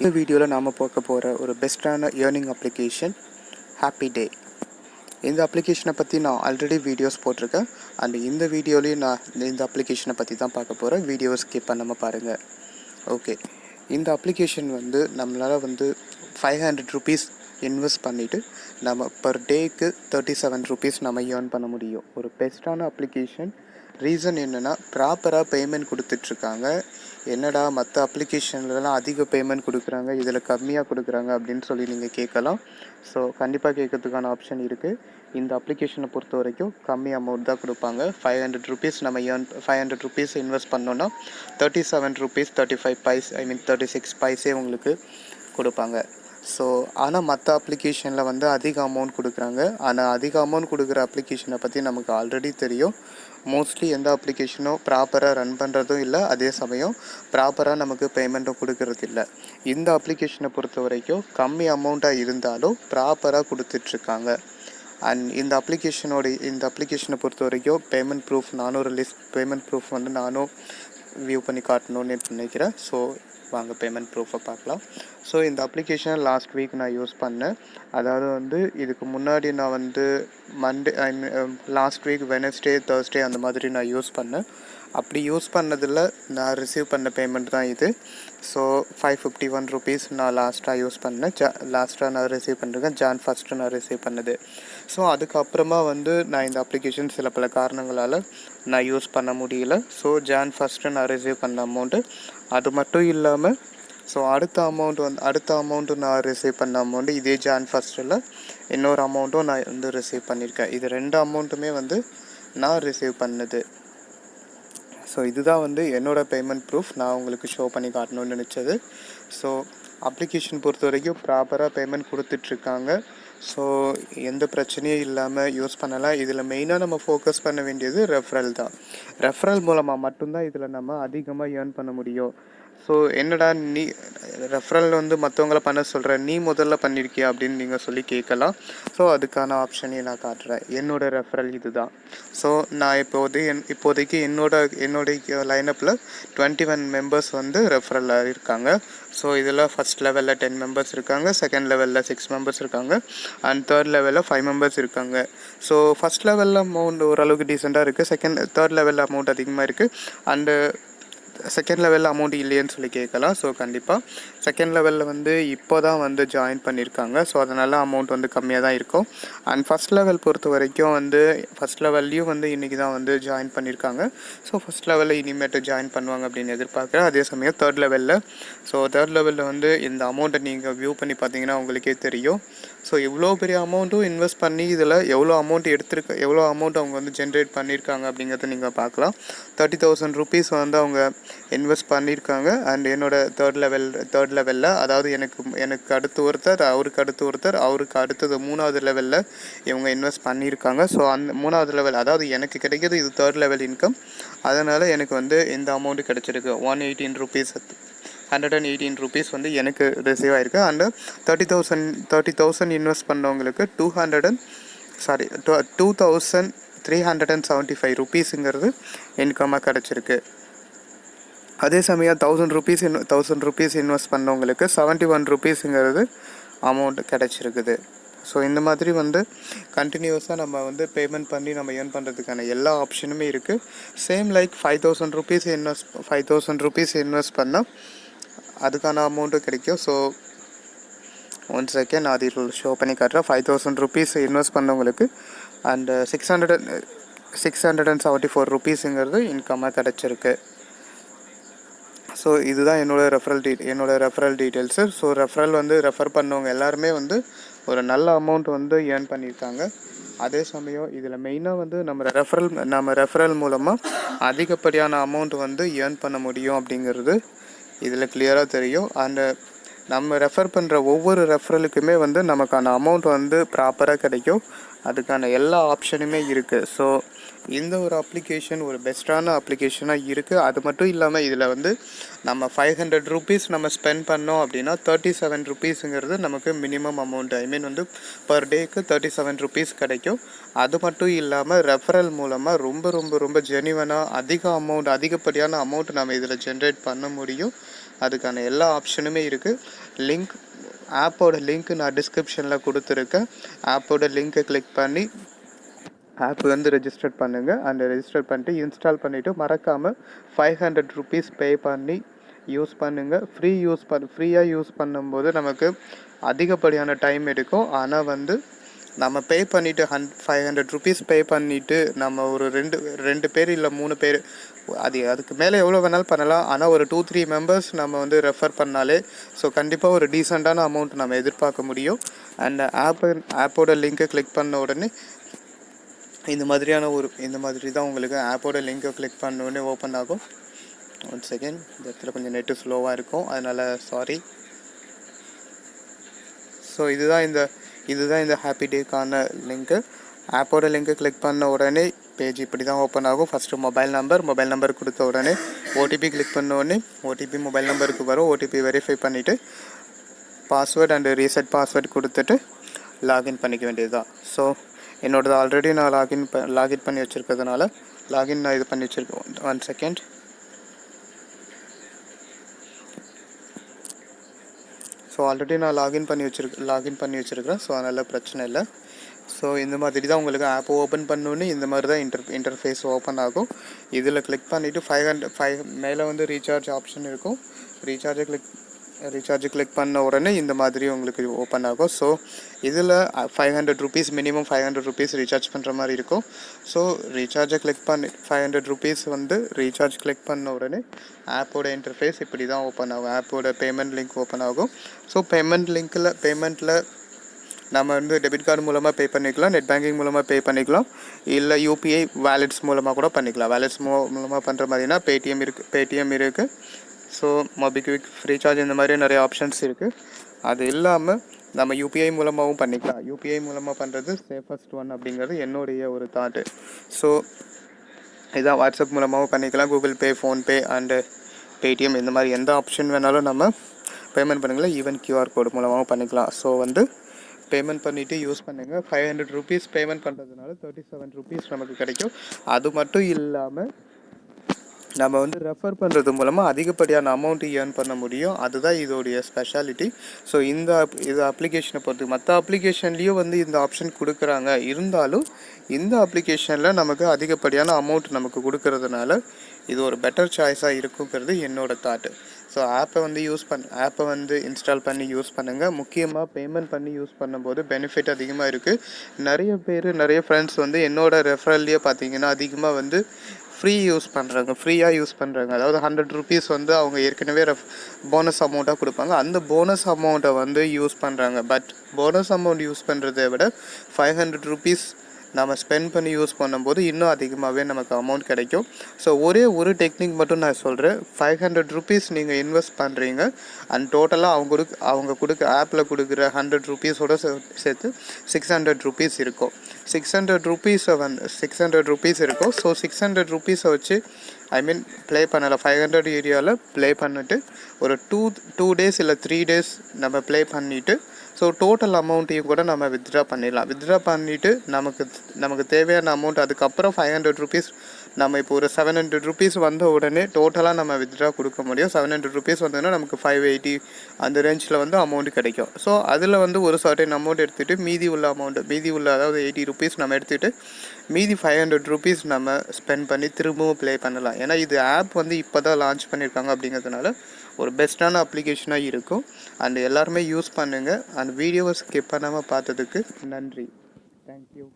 இந்த வீடியோவில் நாம் பார்க்க போகிற ஒரு பெஸ்ட்டான ஏர்னிங் அப்ளிகேஷன் ஹாப்பி டே. இந்த அப்ளிகேஷனை பற்றி நான் ஆல்ரெடி வீடியோஸ் போட்டிருக்கேன். அண்ட் இந்த வீடியோலையும் நான் இந்த அப்ளிகேஷனை பற்றி தான் பார்க்க போகிறேன். வீடியோவை ஸ்கிப் பண்ணாமல் பாருங்கள். ஓகே, இந்த அப்ளிகேஷன் நம்மளால் 500 ருபீஸ் இன்வெஸ்ட் பண்ணிவிட்டு நம்ம பர் டேக்கு 37 ருபீஸ் நம்ம ஏர்ன் பண்ண முடியும். ஒரு பெஸ்ட்டான அப்ளிகேஷன். ரீசன் என்னென்னா, ப்ராப்பராக பேமெண்ட் கொடுத்துட்ருக்காங்க. என்னடா மற்ற அப்ளிகேஷன்லலாம் அதிக பேமெண்ட் கொடுக்குறாங்க, இதில் கம்மியாக கொடுக்குறாங்க அப்படின்னு சொல்லி நீங்கள் கேட்கலாம். ஸோ கண்டிப்பாக கேட்கறதுக்கான ஆப்ஷன் இருக்குது. இந்த அப்ளிகேஷனை பொறுத்த வரைக்கும் கம்மி அமௌண்ட் தான் கொடுப்பாங்க. 500 ருபீஸ் நம்ம 500 ருபீஸ் இன்வெஸ்ட் பண்ணோன்னா 37 ருபீஸ் 36 பைசே உங்களுக்கு கொடுப்பாங்க. ஸோ ஆனால் மற்ற அப்ளிகேஷனில் அதிக அமௌண்ட் கொடுக்குறாங்க. ஆனால் அதிக அமௌண்ட் கொடுக்குற அப்ளிகேஷனை பற்றி நமக்கு ஆல்ரெடி தெரியும். மோஸ்ட்லி எந்த ப்ராப்பராக ரன் பண்ணுறதும் இல்லை, அதே சமயம் ப்ராப்பராக நமக்கு பேமெண்ட்டும் கொடுக்கறது இல்லை. இந்த அப்ளிகேஷனை பொறுத்த வரைக்கும் கம்மி அமௌண்ட்டாக இருந்தாலும் ப்ராப்பராக கொடுத்துட்ருக்காங்க. அண்ட் இந்த அப்ளிகேஷனை பொறுத்த வரைக்கும் பேமெண்ட் ப்ரூஃப் நானும் வியூ பண்ணி காட்டணும்னு நினைக்கிறேன். ஸோ வாங்க பேமெண்ட் ப்ரூஃபை பார்க்கலாம். ஸோ இந்த அப்ளிகேஷனை லாஸ்ட் வீக் நான் யூஸ் பண்ணேன். அதாவது இதுக்கு முன்னாடி நான் லாஸ்ட் வீக் வெனஸ்டே தேர்ஸ்டே அந்த மாதிரி நான் யூஸ் பண்ணேன். அப்படி யூஸ் பண்ணதில் நான் ரிசீவ் பண்ண பேமெண்ட் தான் இது. ஸோ 551 ருபீஸ் நான் லாஸ்ட்டாக நான் ரிசீவ் பண்ணிருக்கேன். Jan 1 நான் ரிசீவ் பண்ணது. ஸோ அதுக்கப்புறமா நான் இந்த அப்ளிகேஷன் சில பல காரணங்களால் நான் யூஸ் பண்ண முடியல. ஸோ Jan 1 நான் ரிசீவ் பண்ண அமௌண்ட்டு. அது மட்டும் இல்லாமல் அடுத்த அமௌண்ட்டு நான் ரிசீவ் பண்ண அமௌண்ட்டு இதே Jan 1 இன்னொரு அமௌண்ட்டும் நான் ரிசீவ் பண்ணியிருக்கேன். இது 2 அமௌண்ட்டுமே நான் ரிசீவ் பண்ணது. ஸோ இதுதான் என்னோடய பேமெண்ட் ப்ரூஃப் நான் உங்களுக்கு ஷோ பண்ணி காட்டணும்னு நினச்சது. ஸோ அப்ளிகேஷன் பொறுத்த வரைக்கும் ப்ராப்பராக பேமெண்ட் கொடுத்துட்ருக்காங்க. ஸோ எந்த பிரச்சனையும் இல்லாமல் யூஸ் பண்ணலாம். இதில் மெயினாக நம்ம ஃபோக்கஸ் பண்ண வேண்டியது ரெஃபரல் தான். ரெஃபரல் மூலமாக மட்டும்தான் இதில் நம்ம அதிகமாக ஏர்ன் பண்ண முடியும். ஸோ என்னடா நீ ரெஃபரல் மற்றவங்கள பண்ண சொல்கிறேன், நீ முதல்ல பண்ணியிருக்கியா அப்படின்னு நீங்கள் சொல்லி கேட்கலாம். ஸோ அதுக்கான ஆப்ஷனையும் நான் காட்டுறேன். என்னோடய ரெஃபரல் இது தான். ஸோ நான் இப்போதைக்கு என்னோட லைனப்பில் 21 மெம்பர்ஸ் ரெஃபரலாக இருக்காங்க. ஸோ இதில் ஃபஸ்ட் லெவலில் 10 மெம்பர்ஸ் இருக்காங்க, செகண்ட் லெவலில் 6 மெம்பர்ஸ் இருக்காங்க, அண்ட் தேர்ட் லெவலில் 5 மெம்பர்ஸ் இருக்காங்க. ஸோ ஃபஸ்ட் லெவலில் அமௌண்ட் ஓரளவுக்கு டீசெண்டாக இருக்குது. தேர்ட் லெவலில் அமௌண்ட் அதிகமாக இருக்குது. அண்டு செகண்ட் லெவலில் அமௌண்ட் இல்லையேன்னு சொல்லி கேட்கலாம். ஸோ கண்டிப்பாக செகண்ட் லெவலில் இப்போ தான் ஜாயின் பண்ணியிருக்காங்க. ஸோ அதனால் அமௌண்ட் கம்மியாக தான் இருக்கும். அண்ட் ஃபஸ்ட் லெவல் பொறுத்த வரைக்கும் ஃபஸ்ட் லெவல்லையும் இன்றைக்கி தான் ஜாயின் பண்ணியிருக்காங்க. ஸோ ஃபஸ்ட் லெவலில் இனிமேட்டு ஜாயின் பண்ணுவாங்க அப்படின்னு எதிர்பார்க்குறேன். அதே சமயம் தேர்ட் லெவலில் இந்த அமௌண்ட்டை நீங்கள் வியூ பண்ணி பார்த்தீங்கன்னா உங்களுக்கே தெரியும். ஸோ இவ்வளோ பெரிய அமௌண்ட்டும் இன்வெஸ்ட் பண்ணி இதில் எவ்வளோ அமௌண்ட் அவங்க ஜென்ரேட் பண்ணியிருக்காங்க அப்படிங்கிறத நீங்கள் பார்க்கலாம். 30,000 ருபீஸ் அவங்க இன்வெஸ்ட் பண்ணியிருக்காங்க. அண்ட் என்னோட தேர்ட் லெவலில் அதாவது எனக்கு அடுத்து ஒருத்தர், அவருக்கு அடுத்தது 3வது லெவலில் இவங்க இன்வெஸ்ட் பண்ணியிருக்காங்க. ஸோ அந்த 3வது லெவல், அதாவது எனக்கு கிடைக்கிறது இது தேர்ட் லெவல் இன்கம். அதனால் எனக்கு இந்த அமௌண்ட்டு கிடச்சிருக்கு. 118 ருபீஸ் எனக்கு ரிசீவ் ஆகிருக்கு. அண்டு 30,000 இன்வெஸ்ட் பண்ணவங்களுக்கு 2,375 ருபீஸுங்கிறது இன்கமாக கிடச்சிருக்கு. அதே சமயம் 1000 ருபீஸ் இன்வெஸ்ட் பண்ணவங்களுக்கு 71 ருபீஸுங்கிறது அமௌண்ட் கிடச்சிருக்குது. ஸோ இந்த மாதிரி கண்டினியூஸாக நம்ம பேமெண்ட் பண்ணி நம்ம ஏர்ன் பண்ணுறதுக்கான எல்லா ஆப்ஷனுமே இருக்குது. சேம் லைக் 5,000 ருபீஸ் இன்வெஸ்ட் பண்ணால் அதுக்கான அமௌண்ட்டும் கிடைக்கும். ஸோ ஒன் செகண்ட் நான் அதில் ஷோ பண்ணி காட்டுறேன். 5,000 ருபீஸ் இன்வெஸ்ட் பண்ணவங்களுக்கு அண்டு 674 ருபீஸுங்கிறது இன்கமாக கிடச்சிருக்கு. ஸோ இதுதான் என்னோடய ரெஃபரல் டீட்டெயில்ஸு. ஸோ ரெஃபர் பண்ணவங்க எல்லாருமே ஒரு நல்ல அமௌண்ட் ஏர்ன் பண்ணியிருக்காங்க. அதே சமயம் இதில் மெயினாக நம்ம ரெஃபரல் மூலமாக அதிகப்படியான அமௌண்ட் ஏர்ன் பண்ண முடியும் அப்படிங்கிறது இதில் கிளியராக தெரியும். அண்டு நம்ம ரெஃபர் பண்ணுற ஒவ்வொரு ரெஃபரலுக்குமே நமக்கான அமௌண்ட் ப்ராப்பராக கிடைக்கும். அதுக்கான எல்லா ஆப்ஷனுமே இருக்குது. ஸோ இந்த ஒரு அப்ளிகேஷன் ஒரு பெஸ்ட்டான அப்ளிகேஷனாக இருக்குது. அது மட்டும் இல்லாமல் இதில் நம்ம 500 ருபீஸ் நம்ம ஸ்பெண்ட் பண்ணோம் அப்படின்னா 37 ருபீஸுங்கிறது நமக்கு மினிமம் அமௌண்ட். பர் டேக்கு 37 ருபீஸ் கிடைக்கும். அது மட்டும் இல்லாமல் ரெஃபரல் மூலமாக ரொம்ப ரொம்ப ரொம்ப ஜெனியூனாக அதிகப்படியான அமௌண்ட் நம்ம இதில் ஜென்ரேட் பண்ண முடியும். அதுக்கான எல்லா ஆப்ஷனுமே இருக்குது. லிங்க் ஆப்போட லிங்க் நான் டிஸ்கிரிப்ஷனில் கொடுத்துருக்கேன். ஆப்போட லிங்க்கை கிளிக் பண்ணி ஆப் வந்து ரெஜிஸ்டர் பண்ணுங்கள். அந்த ரெஜிஸ்டர் பண்ணிட்டு இன்ஸ்டால் பண்ணிவிட்டு மறக்காமல் 500 ருபீஸ் பே பண்ணி யூஸ் பண்ணுங்கள். ஃப்ரீயாக யூஸ் பண்ணும்போது நமக்கு அதிகப்படியான டைம் எடுக்கும். ஆனால் வந்து நம்ம பே பண்ணிவிட்டு 500 ருபீஸ் பே பண்ணிவிட்டு நம்ம ஒரு ரெண்டு பேர் இல்லை 3 பேர் அதுக்கு மேலே எவ்வளோ வேணாலும் பண்ணலாம். ஆனால் ஒரு 2-3 மெம்பர்ஸ் நம்ம வந்து ரெஃபர் பண்ணாலே ஸோ கண்டிப்பாக ஒரு டீசெண்டான அமௌண்ட் நம்ம எதிர்பார்க்க முடியும். அண்ட் ஆப்போட லிங்க்கை கிளிக் பண்ண உடனே இந்த மாதிரி தான் உங்களுக்கு ஆப்போட லிங்கை கிளிக் பண்ணோடனே ஓப்பன் ஆகும். 1 செகண்ட், இந்த இடத்துல கொஞ்சம் நெட்டு ஸ்லோவாக இருக்கும், அதனால் சாரி. ஸோ இதுதான் இந்த ஹாப்பி டேக்கான லிங்க்கு. ஆப்போட லிங்க்கை கிளிக் பண்ண உடனே பேஜ் இப்படி தான் ஓப்பன் ஆகும். ஃபஸ்ட்டு மொபைல் நம்பர் கொடுத்த உடனே ஓடிபி கிளிக் பண்ண உடனே ஓடிபி மொபைல் நம்பருக்கு வரும். ஓடிபி வெரிஃபை பண்ணிவிட்டு பாஸ்வேர்டு அண்டு ரீசெட் பாஸ்வேர்டு கொடுத்துட்டு லாகின் பண்ணிக்க வேண்டியது தான். ஸோ என்னோடது ஆல்ரெடி நான் லாகின் பண்ணி வச்சுருக்கிறதுனால நான் இது பண்ணி வச்சுருக்கேன். 1 செகண்ட். ஸோ ஆல்ரெடி நான் லாகின் பண்ணி வச்சுருக்கிறேன். ஸோ அதனால் பிரச்சனை இல்லை. ஸோ இந்த மாதிரி தான் உங்களுக்கு ஆப் ஓப்பன் பண்ணோன்னே இந்த மாதிரி தான் இன்டர்ஃபேஸ் ஓப்பன் ஆகும். இதில் கிளிக் பண்ணிவிட்டு 5 மேலே வந்து ரீசார்ஜ் ஆப்ஷன் இருக்கும். ரீசார்ஜ் கிளிக் பண்ண உடனே இந்த மாதிரி உங்களுக்கு ஓப்பன் ஆகும். ஸோ இதில் 500 ருபீஸ் மினிமம் 500 ருபீஸ் ரீசார்ஜ் பண்ணுற மாதிரி இருக்கும். ஸோ ரீசார்ஜை கிளிக் பண்ணி 500 ருபீஸ் வந்து ரீசார்ஜ் கிளிக் பண்ண உடனே ஆப்போட இன்டர்ஃபேஸ் இப்படி தான் ஓப்பன் ஆகும். ஆப்போட பேமெண்ட் லிங்க் ஓப்பன் ஆகும். ஸோ பேமெண்ட்டில் நம்ம வந்து டெபிட் கார்டு மூலமாக பே பண்ணிக்கலாம், நெட் பேங்கிங் மூலமாக பே பண்ணிக்கலாம், இல்லை யூபிஐ வேலெட்ஸ் மூலமாக கூட பண்ணிக்கலாம். வேலெட்ஸ் மூலமாக பண்ணுற மாதிரினா பேடிஎம் இருக்குது. ஸோ மோபிக்விக், ஃப்ரீசார்ஜ் இந்த மாதிரி நிறைய ஆப்ஷன்ஸ் இருக்குது. அது இல்லாமல் நம்ம யூபிஐ மூலமாகவும் பண்ணிக்கலாம். யூபிஐ மூலமாக பண்ணுறது சேஃபஸ்ட் ஒன் அப்படிங்கிறது என்னுடைய ஒரு தாட்டு. ஸோ இதான் வாட்ஸ்அப் மூலமாகவும் பண்ணிக்கலாம். Google Pay, PhonePe and Paytm இந்த மாதிரி எந்த ஆப்ஷன் வேணாலும் நம்ம பேமெண்ட் பண்ணிக்கலாம். ஈவன் கியூஆர் கோடு மூலமாகவும் பண்ணிக்கலாம். ஸோ வந்து பேமெண்ட் பண்ணிவிட்டு யூஸ் பண்ணுங்கள். 500 ருபீஸ் பேமெண்ட் பண்ணுறதுனால 37 ருபீஸ் நமக்கு கிடைக்கும். அது மட்டும் இல்லாமல் நம்ம வந்து ரெஃபர் பண்ணுறது மூலமாக அதிகப்படியான அமௌண்ட்டு ஏர்ன் பண்ண முடியும். அதுதான் இதோடைய ஸ்பெஷாலிட்டி. ஸோ இது அப்ளிகேஷனை பொறுத்து மற்ற அப்ளிகேஷன்லேயும் வந்து இந்த ஆப்ஷன் கொடுக்குறாங்க. இருந்தாலும் இந்த அப்ளிகேஷனில் நமக்கு அதிகப்படியான அமௌண்ட் நமக்கு கொடுக்கறதுனால இது ஒரு பெட்டர் சாய்ஸாக இருக்குங்கிறது என்னோடய தாட்டு. ஸோ ஆப்பை வந்து இன்ஸ்டால் பண்ணி யூஸ் பண்ணுங்கள். முக்கியமாக பேமெண்ட் பண்ணி யூஸ் பண்ணும்போது பெனிஃபிட் அதிகமாக இருக்குது. நிறைய ஃப்ரெண்ட்ஸ் வந்து என்னோடய ரெஃபரல்லையே பார்த்தீங்கன்னா அதிகமாக வந்து ஃப்ரீயாக யூஸ் பண்ணுறாங்க. அதாவது 100 ருபீஸ் வந்து அவங்க ஏற்கனவே போனஸ் அமௌண்ட்டாக கொடுப்பாங்க. அந்த போனஸ் அமௌண்ட்டை வந்து யூஸ் பண்ணுறாங்க. பட் போனஸ் அமௌண்ட் யூஸ் பண்ணுறதை விட 500 ருபீஸ் நம்ம ஸ்பெண்ட் பண்ணி யூஸ் பண்ணும்போது இன்னும் அதிகமாகவே நமக்கு அமௌண்ட் கிடைக்கும். ஸோ ஒரே ஒரு டெக்னிக் மட்டும் நான் சொல்கிறேன். 500 ருபீஸ் நீங்கள் இன்வெஸ்ட் பண்ணுறீங்க அண்ட் டோட்டலாக அவங்க கொடுக்க ஆப்பில் கொடுக்குற 100 ருபீஸோடு சேர்த்து 600 ருபீஸ் இருக்கும். 600 ருபீஸ் இருக்கும். ஸோ 600 ருபீஸை வச்சு ப்ளே பண்ணலாம். 500 ஏரியாவில் ப்ளே பண்ணிவிட்டு ஒரு 2 டேஸ் இல்லை 3 டேஸ் நம்ம ப்ளே பண்ணிவிட்டு ஸோ டோட்டல் அமௌண்ட்டையும் கூட நம்ம வித்ட்ரா பண்ணிடலாம். வித்ட்ரா பண்ணிவிட்டு நமக்கு தேவையான அமௌண்ட் அதுக்கப்புறம் 500 ருபீஸ் நம்ம இப்போ ஒரு 700 ருபீஸ் வந்த உடனே டோட்டலாக நம்ம வித்ட்ரா கொடுக்க முடியும். 700 ருபீஸ் வந்ததுன்னா நமக்கு 580 அந்த ரேஞ்சில் வந்து அமௌண்ட் கிடைக்கும். ஸோ அதில் வந்து ஒரு சர்டன் அமௌண்ட் எடுத்துகிட்டு மீதி உள்ள அதாவது 80 ருபீஸ் நம்ம எடுத்துகிட்டு மீதி 500 ருபீஸ் நம்ம ஸ்பெண்ட் பண்ணி திரும்பவும் ப்ளே பண்ணலாம். ஏன்னா இது ஆப் வந்து இப்போ தான் லான்ச் பண்ணியிருக்காங்க அப்படிங்கிறதுனால ஒரு பெஸ்ட்டான அப்ளிகேஷனாக இருக்கும். அண்ட் எல்லாருமே யூஸ் பண்ணுங்கள். அந்த வீடியோவை ஸ்கிப் பண்ணாமல் பார்த்ததுக்கு நன்றி. தேங்க்யூ.